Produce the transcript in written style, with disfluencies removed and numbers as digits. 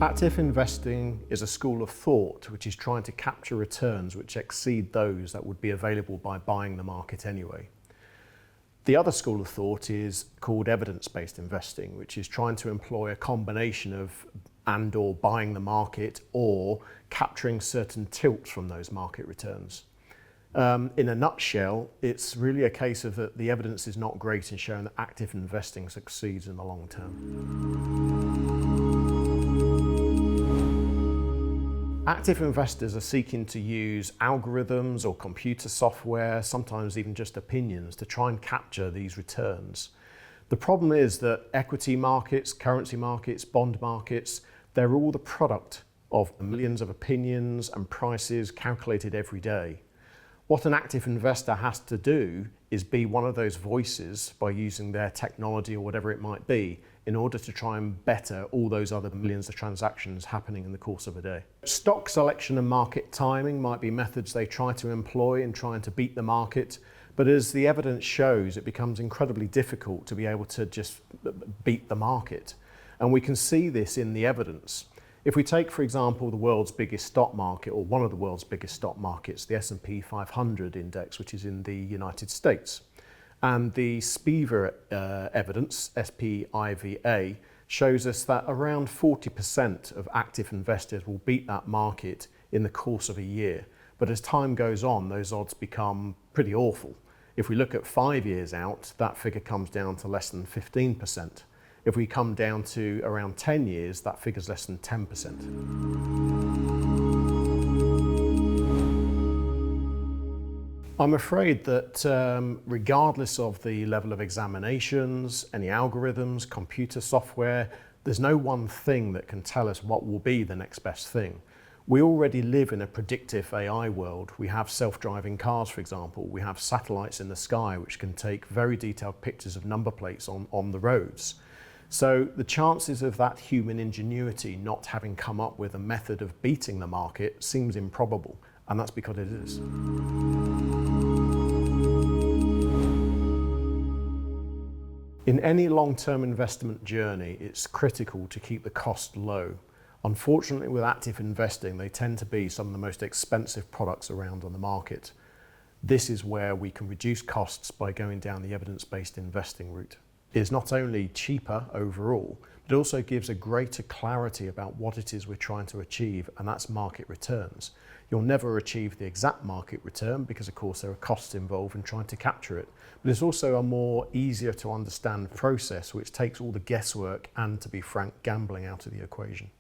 Active investing is a school of thought which is trying to capture returns which exceed those that would be available by buying the market anyway. The other school of thought is called evidence-based investing, which is trying to employ a combination of or buying the market or capturing certain tilts from those market returns. In a nutshell, it's really a case of that the evidence is not great in showing that active investing succeeds in the long term. Active investors are seeking to use algorithms or computer software, sometimes even just opinions, to try and capture these returns. The problem is that equity markets, currency markets, bond markets, they're all the product of millions of opinions and prices calculated every day. What an active investor has to do is be one of those voices by using their technology or whatever it might be in order to try and better all those other millions of transactions happening in the course of a day. Stock selection and market timing might be methods they try to employ in trying to beat the market, but as the evidence shows, it becomes incredibly difficult to be able to just beat the market. And we can see this in the evidence. If we take, for example, the world's biggest stock market, or one of the world's biggest stock markets, the S&P 500 index, which is in the United States, and the SPIVA evidence, SPIVA, shows us that around 40% of active investors will beat that market in the course of a year. But as time goes on, those odds become pretty awful. If we look at 5 years out, that figure comes down to less than 15%. If we come down to around 10 years, that figure's less than 10%. I'm afraid that regardless of the level of examinations, any algorithms, computer software, there's no one thing that can tell us what will be the next best thing. We already live in a predictive AI world. We have self-driving cars, for example. We have satellites in the sky which can take very detailed pictures of number plates on the roads. So the chances of that human ingenuity not having come up with a method of beating the market seems improbable, and that's because it is. In any long-term investment journey, it's critical to keep the cost low. Unfortunately, with active investing, they tend to be some of the most expensive products around on the market. This is where we can reduce costs by going down the evidence-based investing route. It is not only cheaper overall, but it also gives a greater clarity about what it is we're trying to achieve, and that's market returns. You'll never achieve the exact market return because, of course, there are costs involved in trying to capture it. But it's also a more easier to understand process which takes all the guesswork and, to be frank, gambling out of the equation.